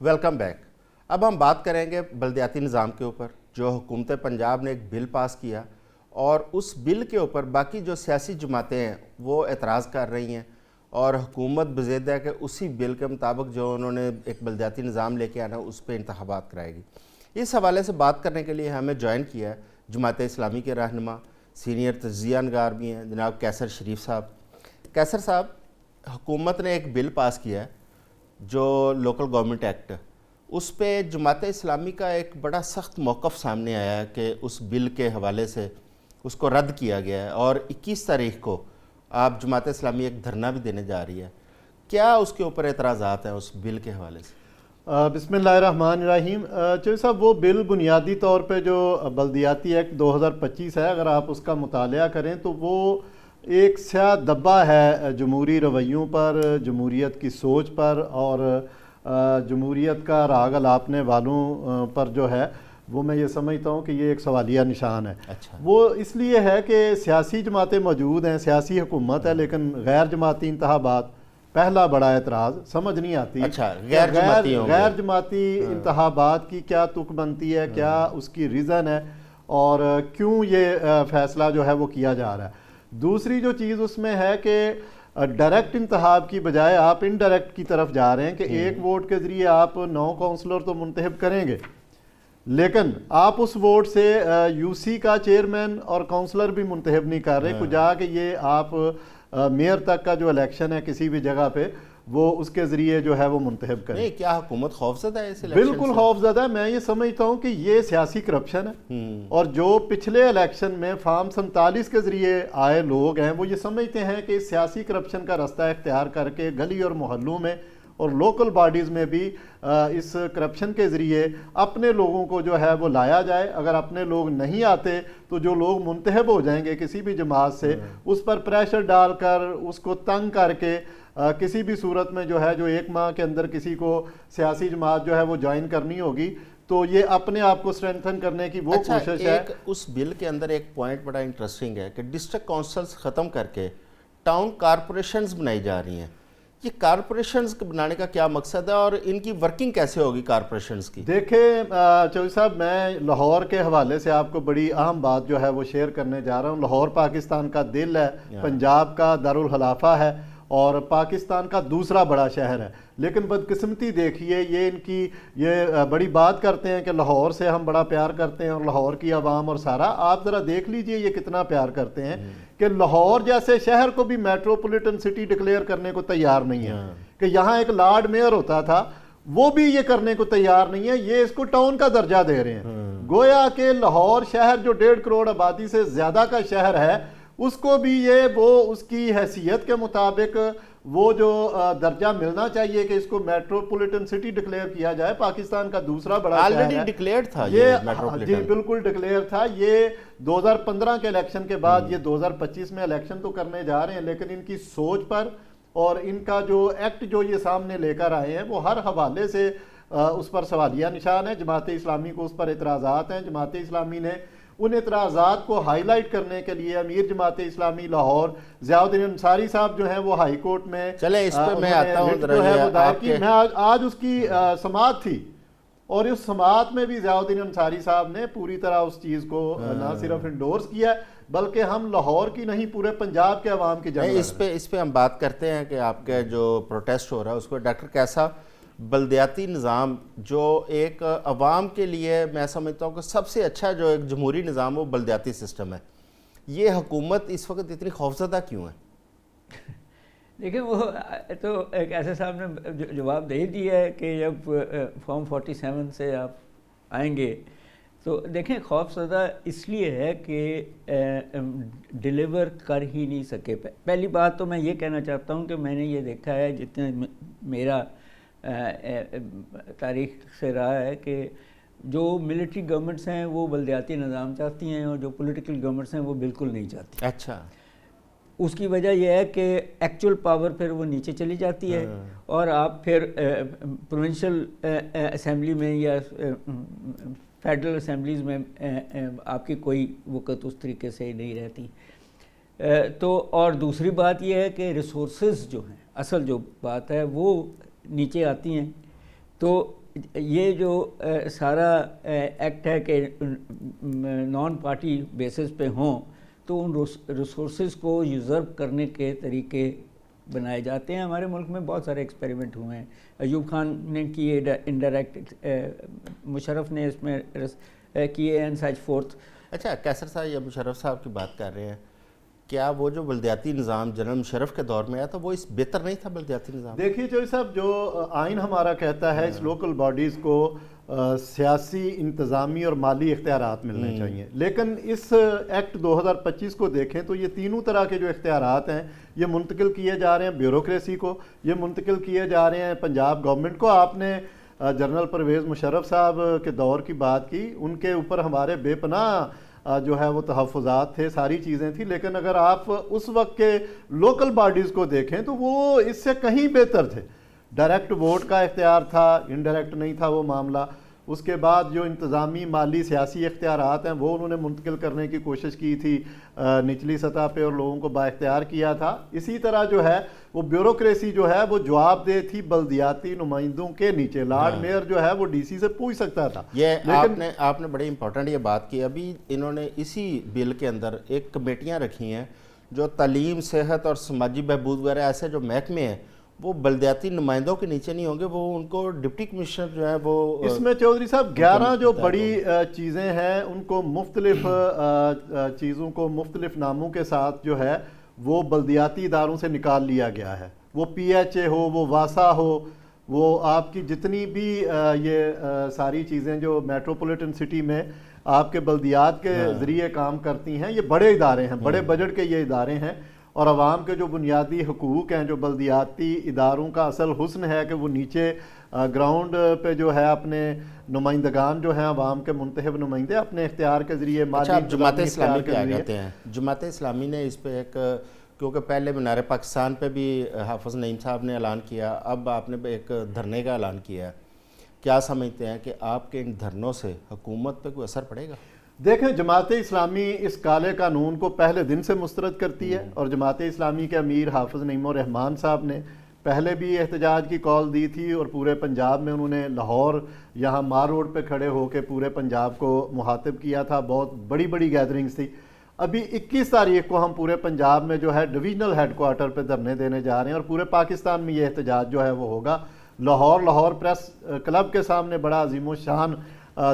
Welcome back. اب ہم بات کریں گے بلدیاتی نظام کے اوپر، جو حکومت پنجاب نے ایک بل پاس کیا اور اس بل کے اوپر باقی جو سیاسی جماعتیں ہیں وہ اعتراض کر رہی ہیں، اور حکومت بضد ہے کہ اسی بل کے مطابق جو انہوں نے ایک بلدیاتی نظام لے کے آنا اس پہ انتخابات کرائے گی۔ اس حوالے سے بات کرنے کے لیے ہمیں جوائن کیا ہے جماعت اسلامی کے رہنما، سینئر تجزیہ نگار بھی ہیں، جناب کیسر شریف صاحب۔ کیسر صاحب، حکومت نے ایک بل پاس کیا ہے جو لوکل گورنمنٹ ایکٹ، اس پہ جماعت اسلامی کا ایک بڑا سخت موقف سامنے آیا ہے کہ اس بل کے حوالے سے اس کو رد کیا گیا ہے، اور 21 تاریخ کو آپ جماعت اسلامی ایک دھرنا بھی دینے جا رہی ہے۔ کیا اس کے اوپر اعتراضات ہیں اس بل کے حوالے سے؟ بسم اللہ الرحمن الرحیم۔ چوہدری صاحب، وہ بل بنیادی طور پہ جو بلدیاتی ایکٹ 2025 ہے، اگر آپ اس کا مطالعہ کریں تو وہ ایک سیاہ دبا ہے جمہوری رویوں پر، جمہوریت کی سوچ پر، اور جمہوریت کا راگ الاپنے والوں پر جو ہے وہ میں یہ سمجھتا ہوں کہ یہ ایک سوالیہ نشان ہے۔ وہ اس لیے ہے کہ سیاسی جماعتیں موجود ہیں، سیاسی حکومت ہے، لیکن غیر جماعتی انتخابات پہلا بڑا اعتراض سمجھ نہیں آتی۔ غیر جماعتی انتخابات کی کیا تک بنتی ہے، کیا اس کی ریزن ہے، اور کیوں یہ فیصلہ جو ہے وہ کیا جا رہا ہے۔ دوسری جو چیز اس میں ہے کہ ڈائریکٹ انتخاب کی بجائے آپ انڈائریکٹ کی طرف جا رہے ہیں کہ ایک ووٹ کے ذریعے آپ 9 کونسلر تو منتخب کریں گے، لیکن آپ اس ووٹ سے یو سی کا چیئرمین اور کونسلر بھی منتخب نہیں کر رہے، کچھ جا کے یہ آپ میئر تک کا جو الیکشن ہے کسی بھی جگہ پہ وہ اس کے ذریعے جو ہے وہ منتخب کریں۔ نہیں، کیا حکومت خوفزدہ ہے اس الیکشن سے؟ بالکل خوفزدہ ہے۔ میں یہ سمجھتا ہوں کہ یہ سیاسی کرپشن ہے، اور جو پچھلے الیکشن میں فارم 47 کے ذریعے آئے لوگ ہیں وہ یہ سمجھتے ہیں کہ اس سیاسی کرپشن کا رستہ اختیار کر کے گلی اور محلوں میں اور لوکل باڈیز میں بھی اس کرپشن کے ذریعے اپنے لوگوں کو جو ہے وہ لایا جائے۔ اگر اپنے لوگ نہیں آتے تو جو لوگ منتخب ہو جائیں گے کسی بھی جماعت سے، اس پر پریشر ڈال کر، اس کو تنگ کر کے کسی بھی صورت میں جو ہے جو 1 ماہ کے اندر کسی کو سیاسی جماعت جو ہے وہ جوائن کرنی ہوگی، تو یہ اپنے آپ کو اسٹرینتھن کرنے کی وہ کوشش ہے۔ اس بل کے اندر ایک پوائنٹ بڑا انٹرسٹنگ ہے کہ ڈسٹرکٹ کونسلز ختم کر کے ٹاؤن کارپوریشنز بنائی جا رہی ہیں۔ یہ کارپوریشنز بنانے کا کیا مقصد ہے، اور ان کی ورکنگ کیسے ہوگی کارپوریشنز کی؟ دیکھیں چودھری صاحب، میں لاہور کے حوالے سے آپ کو بڑی اہم بات جو ہے وہ شیئر کرنے جا رہا ہوں۔ لاہور پاکستان کا دل ہے، پنجاب کا دارالخلافہ ہے، اور پاکستان کا دوسرا بڑا شہر ہے، لیکن بدقسمتی دیکھیے یہ ان کی یہ بڑی بات کرتے ہیں کہ لاہور سے ہم بڑا پیار کرتے ہیں اور لاہور کی عوام اور سارا، آپ ذرا دیکھ لیجئے یہ کتنا پیار کرتے ہیں کہ لاہور جیسے شہر کو بھی میٹروپولیٹن سٹی ڈکلیئر کرنے کو تیار نہیں ہے، کہ یہاں ایک لارڈ میئر ہوتا تھا وہ بھی یہ کرنے کو تیار نہیں ہے، یہ اس کو ٹاؤن کا درجہ دے رہے ہیں۔ گویا کہ لاہور شہر جو 1.5 کروڑ آبادی سے زیادہ کا شہر ہے، اس کو بھی یہ وہ اس کی حیثیت کے مطابق وہ جو درجہ ملنا چاہیے کہ اس کو میٹروپولیٹن سٹی ڈکلیئر کیا جائے۔ پاکستان کا دوسرا بڑا شہر ہے، آلریڈی ڈکلیئرڈ تھا یہ، میٹروپولیٹن، جی بالکل ڈکلیئر تھا۔ یہ 2015 کے الیکشن کے بعد یہ 2025 میں الیکشن تو کرنے جا رہے ہیں، لیکن ان کی سوچ پر اور ان کا جو ایکٹ جو یہ سامنے لے کر آئے ہیں وہ ہر حوالے سے اس پر سوالیہ نشان ہے۔ جماعت اسلامی کو اس پر اعتراضات ہیں۔ جماعت اسلامی نے ان اعتراضات کو ہائی لائٹ کرنے کے لیے امیر جماعت اسلامی لاہور ضیاء الدین انصاری صاحب جو ہیں وہ ہائی کورٹ میں چلے اس پہ میں آتا ہوں، میں آج اس کی سماعت تھی، اور اس سماعت میں بھی ضیاء الدین انصاری صاحب نے پوری طرح اس چیز کو نہ صرف انڈورس کیا ہے بلکہ ہم لاہور کی نہیں پورے پنجاب کے عوام کی جنگ۔ اس پہ ہم بات کرتے ہیں کہ آپ کا جو پروٹیسٹ ہو رہا ہے اس کو ڈاکٹر کیسا بلدیاتی نظام جو ایک عوام کے لیے میں سمجھتا ہوں کہ سب سے اچھا جو ایک جمہوری نظام وہ بلدیاتی سسٹم ہے، یہ حکومت اس وقت اتنی خوفزدہ کیوں ہے؟ دیکھیں، وہ تو ایک ایسے صاحب نے جواب دے دیا ہے کہ جب فارم 47 سے آپ آئیں گے تو دیکھیں خوف زدہ اس لیے ہے کہ ڈیلیور کر ہی نہیں سکے۔ پہلی بات تو میں یہ کہنا چاہتا ہوں کہ میں نے یہ دیکھا ہے جتنے میرا تاریخ سے رہا ہے کہ جو ملٹری گورنمنٹس ہیں وہ بلدیاتی نظام چاہتی ہیں، اور جو پولیٹیکل گورنمنٹس ہیں وہ بالکل نہیں چاہتی۔ اچھا، اس کی وجہ یہ ہے کہ ایکچول پاور پھر وہ نیچے چلی جاتی ہے، اور آپ پھر پروونشل اسمبلی میں یا فیڈرل اسمبلیز میں آپ کی کوئی وقت اس طریقے سے نہیں رہتی۔ تو اور دوسری بات یہ ہے کہ ریسورسز جو ہیں، اصل جو بات ہے وہ نیچے آتی ہیں، تو یہ جو سارا ایکٹ ہے کہ نان پارٹی بیسس پہ ہوں تو ان ریسورسز کو یوزرو کرنے کے طریقے بنائے جاتے ہیں. ہمارے ملک میں بہت سارے ایکسپیریمنٹ ہوئے ہیں. ایوب خان نے کیے انڈائریکٹ, مشرف نے اس میں کیے اینڈ سچ فورتھ. اچھا قیصر صاحب, یہ مشرف صاحب کی بات کر رہے ہیں, کیا وہ جو بلدیاتی نظام جنرل مشرف کے دور میں آیا تھا وہ اس بہتر نہیں تھا بلدیاتی نظام؟ دیکھیے چوہدری صاحب, جو آئین ہمارا کہتا ہے اس لوکل باڈیز کو سیاسی, انتظامی اور مالی اختیارات ملنے چاہیے, لیکن اس ایکٹ 2025 کو دیکھیں تو یہ تینوں طرح کے جو اختیارات ہیں یہ منتقل کیے جا رہے ہیں بیوروکریسی کو, یہ منتقل کیے جا رہے ہیں پنجاب گورنمنٹ کو. آپ نے جنرل پرویز مشرف صاحب کے دور کی بات کی, ان کے اوپر ہمارے بے پناہ جو ہے وہ تحفظات تھے, ساری چیزیں تھیں, لیکن اگر آپ اس وقت کے لوکل باڈیز کو دیکھیں تو وہ اس سے کہیں بہتر تھے. ڈائریکٹ ووٹ کا اختیار تھا, انڈائریکٹ نہیں تھا وہ معاملہ. اس کے بعد جو انتظامی, مالی, سیاسی اختیارات ہیں وہ انہوں نے منتقل کرنے کی کوشش کی تھی نچلی سطح پہ اور لوگوں کو با اختیار کیا تھا. اسی طرح جو ہے وہ بیوروکریسی جو ہے وہ جواب دہ تھی بلدیاتی نمائندوں کے نیچے. لارڈ میئر جو ہے وہ ڈی سی سے پوچھ سکتا تھا. یہ آپ نے بڑی امپورٹنٹ یہ بات کی. ابھی انہوں نے اسی بل کے اندر ایک کمیٹیاں رکھی ہیں جو تعلیم, صحت اور سماجی بہبود وغیرہ ایسے جو محکمے ہیں وہ بلدیاتی نمائندوں کے نیچے نہیں ہوں گے, وہ ان کو ڈپٹی کمشنر جو ہے وہ اس میں چودھری صاحب 11 جو بڑی چیزیں ہیں ان کو مختلف چیزوں کو مختلف ناموں کے ساتھ جو ہے وہ بلدیاتی اداروں سے نکال لیا گیا ہے. وہ پی ایچ اے ہو, وہ واسا ہو, وہ آپ کی جتنی بھی یہ ساری چیزیں جو میٹروپولیٹن سٹی میں آپ کے بلدیات کے ذریعے کام کرتی ہیں, یہ بڑے ادارے ہیں, بڑے بجٹ کے یہ ادارے ہیں. اور عوام کے جو بنیادی حقوق ہیں, جو بلدیاتی اداروں کا اصل حسن ہے کہ وہ نیچے گراؤنڈ پہ جو ہے اپنے نمائندگان جو ہیں عوام کے منتخب نمائندے اپنے اختیار کے ذریعے اچھا جماعت اسلامی پہ آ جاتے ہیں. جماعت اسلامی نے اس پہ ایک, کیونکہ پہلے مینار پاکستان پہ بھی حافظ نعیم صاحب نے اعلان کیا, اب آپ نے ایک دھرنے کا اعلان کیا ہے. کیا سمجھتے ہیں کہ آپ کے ان دھرنوں سے حکومت پہ کوئی اثر پڑے گا؟ دیکھیں, جماعت اسلامی اس کالے قانون کو پہلے دن سے مسترد کرتی ہے, اور جماعت اسلامی کے امیر حافظ نعیم الرحمان صاحب نے پہلے بھی احتجاج کی کال دی تھی, اور پورے پنجاب میں انہوں نے لاہور یہاں مار روڈ پہ کھڑے ہو کے پورے پنجاب کو مخاطب کیا تھا. بہت بڑی بڑی گیدرنگز تھی. ابھی 21 تاریخ کو ہم پورے پنجاب میں جو ہے ڈویژنل ہیڈ کوارٹر پہ دھرنے دینے جا رہے ہیں, اور پورے پاکستان میں یہ احتجاج جو ہے وہ ہوگا. لاہور پریس کلب کے سامنے بڑا عظیم و شان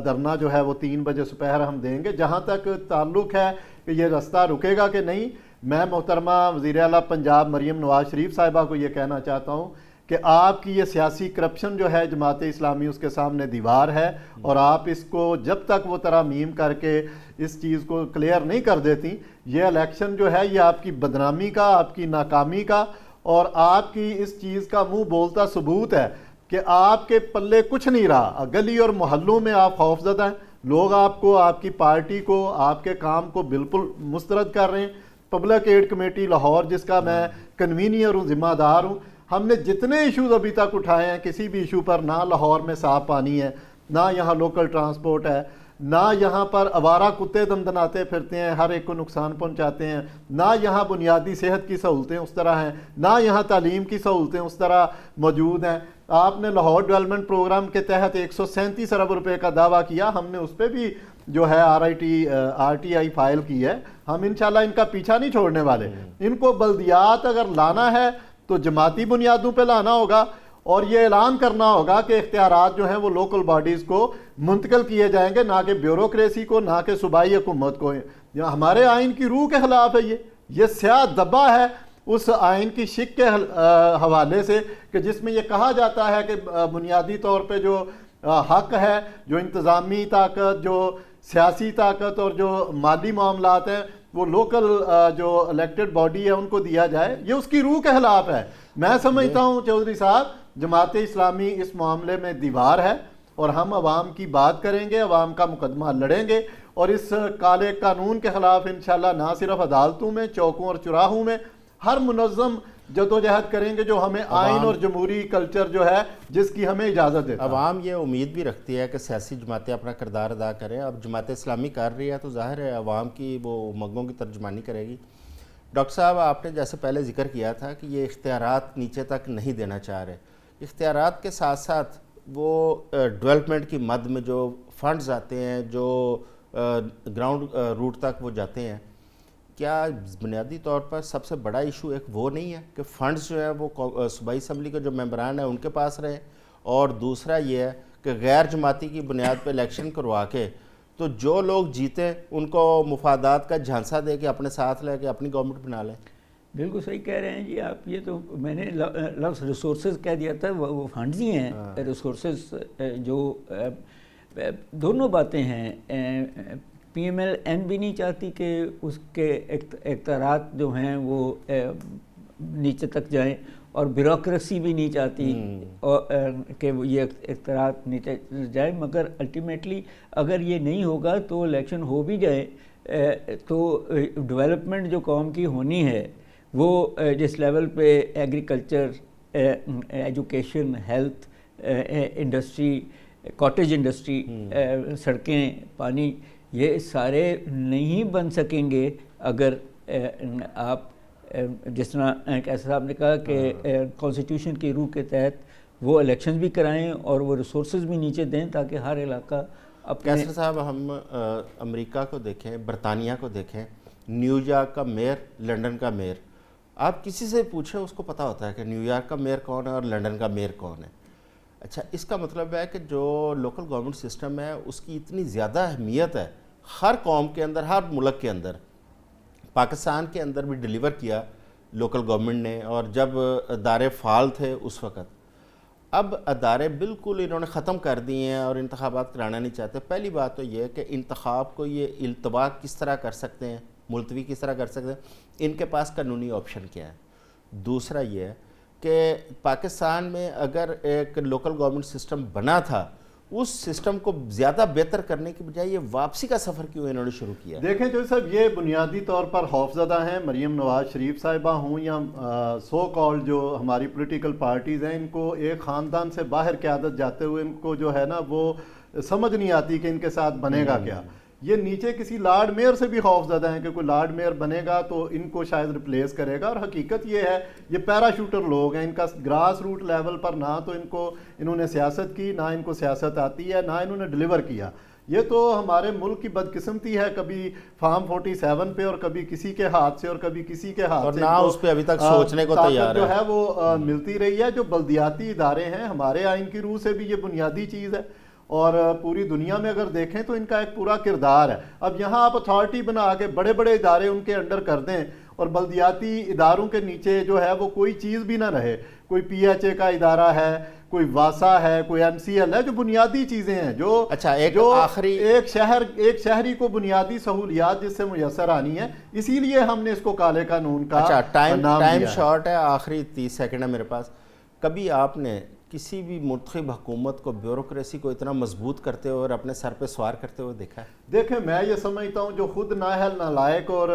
دھرنا جو ہے وہ 3 بجے دوپہر ہم دیں گے. جہاں تک تعلق ہے کہ یہ رستہ رکے گا کہ نہیں, میں محترمہ وزیر اعلیٰ پنجاب مریم نواز شریف صاحبہ کو یہ کہنا چاہتا ہوں کہ آپ کی یہ سیاسی کرپشن جو ہے جماعت اسلامی اس کے سامنے دیوار ہے, اور آپ اس کو جب تک وہ ترامیم کر کے اس چیز کو کلیئر نہیں کر دیتی, یہ الیکشن جو ہے یہ آپ کی بدنامی کا, آپ کی ناکامی کا اور آپ کی اس چیز کا منہ بولتا ثبوت ہے کہ آپ کے پلے کچھ نہیں رہا. گلی اور محلوں میں آپ خوفزدہ ہیں, لوگ آپ کو, آپ کی پارٹی کو, آپ کے کام کو بالکل مسترد کر رہے ہیں. پبلک ایڈ کمیٹی لاہور جس کا میں کنوینئر ہوں, ذمہ دار ہوں, ہم نے جتنے ایشوز ابھی تک اٹھائے ہیں کسی بھی ایشو پر نہ لاہور میں صاف پانی ہے, نہ یہاں لوکل ٹرانسپورٹ ہے, نہ یہاں پر آوارہ کتے دندناتے پھرتے ہیں, ہر ایک کو نقصان پہنچاتے ہیں, نہ یہاں بنیادی صحت کی سہولتیں اس طرح ہیں, نہ یہاں تعلیم کی سہولتیں اس طرح موجود ہیں. آپ نے لاہور ڈیولپمنٹ پروگرام کے تحت 137 ارب روپے کا دعویٰ کیا, ہم نے اس پہ بھی جو ہے آر ٹی آئی فائل کی ہے. ہم انشاءاللہ ان کا پیچھا نہیں چھوڑنے والے. ان کو بلدیات اگر لانا ہے تو جماعتی بنیادوں پہ لانا ہوگا, اور یہ اعلان کرنا ہوگا کہ اختیارات جو ہیں وہ لوکل باڈیز کو منتقل کیے جائیں گے, نہ کہ بیوروکریسی کو, نہ کہ صوبائی حکومت کو. ہمارے آئین کی روح کے خلاف ہے یہ سیاہ دبا ہے اس آئین کی شک کے حوالے سے کہ جس میں یہ کہا جاتا ہے کہ بنیادی طور پہ جو حق ہے, جو انتظامی طاقت, جو سیاسی طاقت اور جو مالی معاملات ہیں وہ لوکل جو الیکٹڈ باڈی ہے ان کو دیا جائے. یہ اس کی روح کے خلاف ہے. میں سمجھتا ہوں چودھری صاحب جماعت اسلامی اس معاملے میں دیوار ہے, اور ہم عوام کی بات کریں گے, عوام کا مقدمہ لڑیں گے, اور اس کالے قانون کے خلاف انشاءاللہ نہ صرف عدالتوں میں, چوکوں اور چراہوں میں ہر منظم جدوجہد کریں گے جو ہمیں آئین اور جمہوری کلچر جو ہے جس کی ہمیں اجازت دیتا ہے. عوام یہ امید بھی رکھتی ہے کہ سیاسی جماعتیں اپنا کردار ادا کریں. اب جماعت اسلامی کر رہی ہے تو ظاہر ہے عوام کی وہ امنگوں کی ترجمانی کرے گی. ڈاکٹر صاحب, آپ نے جیسے پہلے ذکر کیا تھا کہ یہ اختیارات نیچے تک نہیں دینا چاہ رہے. اختیارات کے ساتھ ساتھ وہ ڈیولپمنٹ کی مد میں جو فنڈز آتے ہیں جو گراؤنڈ روٹ تک وہ جاتے ہیں، کیا بنیادی طور پر سب سے بڑا ایشو ایک وہ نہیں ہے کہ فنڈز جو ہے وہ صوبائی اسمبلی کے جو ممبران ہیں ان کے پاس رہے، اور دوسرا یہ ہے کہ غیر جماعتی کی بنیاد پہ الیکشن کروا کے تو جو لوگ جیتے ان کو مفادات کا جھانسا دے کے اپنے ساتھ لے کے اپنی گورنمنٹ بنا لیں؟ بالکل صحیح کہہ رہے ہیں جی آپ. یہ تو میں نے لفظ ریسورسز کہہ دیا تھا، وہ فنڈز ہی ہیں. ریسورسز جو دونوں باتیں ہیں. پی ایم ایل این بھی نہیں چاہتی کہ اس کے اختیارات جو ہیں وہ نیچے تک جائیں، اور بیوروکریسی بھی نہیں چاہتی کہ یہ اختیارات نیچے جائیں. مگر الٹیمیٹلی اگر یہ نہیں ہوگا تو الیکشن ہو بھی جائے تو ڈیولپمنٹ جو قوم کی ہونی ہے وہ جس لیول پہ agriculture, education, health, industry, cottage industry, سڑکیں، پانی، یہ سارے نہیں بن سکیں گے اگر آپ جس طرح کیسر صاحب نے کہا کہ کانسٹیٹیوشن کی روح کے تحت وہ الیکشنز بھی کرائیں اور وہ ریسورسز بھی نیچے دیں تاکہ ہر علاقہ اپنے. کیسر صاحب، ہم امریکہ کو دیکھیں، برطانیہ کو دیکھیں، نیو یارک کا میئر، لنڈن کا میئر، آپ کسی سے پوچھیں اس کو پتہ ہوتا ہے کہ نیو یارک کا میئر کون ہے اور لنڈن کا میئر کون ہے. اچھا، اس کا مطلب ہے کہ جو لوکل گورنمنٹ سسٹم ہے اس کی اتنی زیادہ اہمیت ہے ہر قوم کے اندر، ہر ملک کے اندر. پاکستان کے اندر بھی ڈیلیور کیا لوکل گورنمنٹ نے، اور جب ادارے فعال تھے اس وقت. اب ادارے بالکل انہوں نے ختم کر دیے ہیں اور انتخابات کرانا نہیں چاہتے. پہلی بات تو یہ ہے کہ انتخاب کو یہ التوا کس طرح کر سکتے ہیں، ملتوی کس طرح کر سکتے ہیں، ان کے پاس قانونی آپشن کیا ہے. دوسرا یہ ہے کہ پاکستان میں اگر ایک لوکل گورنمنٹ سسٹم بنا تھا، اس سسٹم کو زیادہ بہتر کرنے کی بجائے یہ واپسی کا سفر کیوں انہوں نے شروع کیا؟ دیکھیں جو صاحب، یہ بنیادی طور پر خوفزدہ ہیں. مریم نواز شریف صاحبہ ہوں یا سو کال جو ہماری پولیٹیکل پارٹیز ہیں، ان کو ایک خاندان سے باہر قیادت جاتے ہوئے ان کو جو ہے نا وہ سمجھ نہیں آتی کہ ان کے ساتھ بنے گا کیا. یہ نیچے کسی لارڈ میئر سے بھی خوف زدہ ہیں کہ کوئی لارڈ میئر بنے گا تو ان کو شاید ریپلیس کرے گا. اور حقیقت یہ ہے یہ پیراشوٹر لوگ ہیں، ان کا گراس روٹ لیول پر نہ تو انہوں نے سیاست کی، نہ ان کو سیاست آتی ہے، نہ انہوں نے ڈیلیور کیا. یہ تو ہمارے ملک کی بدقسمتی ہے، کبھی فارم 47 پہ اور کبھی کسی کے ہاتھ سے اور کبھی کسی کے ہاتھ سے، اور نہ اس پہ ابھی تک سوچنے کو تیار جو ہے وہ ملتی رہی ہے. جو بلدیاتی ادارے ہیں ہمارے آئین کی روح سے بھی یہ بنیادی چیز ہے، اور پوری دنیا میں اگر دیکھیں تو ان کا ایک پورا کردار ہے. اب یہاں آپ اتھارٹی بنا کے بڑے بڑے ادارے ان کے انڈر کر دیں اور بلدیاتی اداروں کے نیچے جو ہے وہ کوئی چیز بھی نہ رہے. کوئی پی ایچ اے کا ادارہ ہے، کوئی واسا ہے، کوئی ایم سی ایل ہے، جو بنیادی چیزیں ہیں، جو ایک شہری کو بنیادی سہولیات جس سے میسر آنی ہے. اسی لیے ہم نے اس کو کالے قانون کا نام دیا. ٹائم شارٹ ہے، آخری 30 سیکنڈ ہے میرے پاس. کبھی آپ نے کسی بھی منتخب حکومت کو بیوروکریسی کو اتنا مضبوط کرتے ہوئے اور اپنے سر پہ سوار کرتے ہوئے دیکھا ہے؟ دیکھیں میں یہ سمجھتا ہوں جو خود نااہل نالائق اور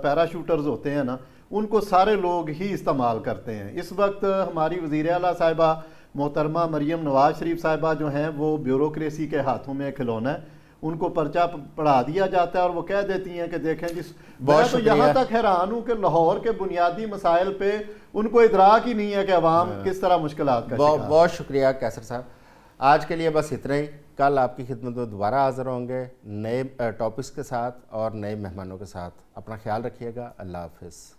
پیراشوٹرز ہوتے ہیں نا، ان کو سارے لوگ ہی استعمال کرتے ہیں. اس وقت ہماری وزیر اعلیٰ صاحبہ محترمہ مریم نواز شریف صاحبہ جو ہیں وہ بیوروکریسی کے ہاتھوں میں کھلونا ہے. ان کو پرچہ پڑھا دیا جاتا ہے اور وہ کہہ دیتی ہیں کہ دیکھیں میں تو یہاں تک حیران ہوں کہ لاہور کے بنیادی مسائل پہ ان کو ادراک ہی نہیں ہے کہ عوام کس طرح مشکلات کا شکار. بہت شکریہ کیسر صاحب. آج کے لیے بس اتنا ہی. کل آپ کی خدمت میں دوبارہ حاضر ہوں گے نئے ٹاپکس کے ساتھ اور نئے مہمانوں کے ساتھ. اپنا خیال رکھیے گا. اللہ حافظ.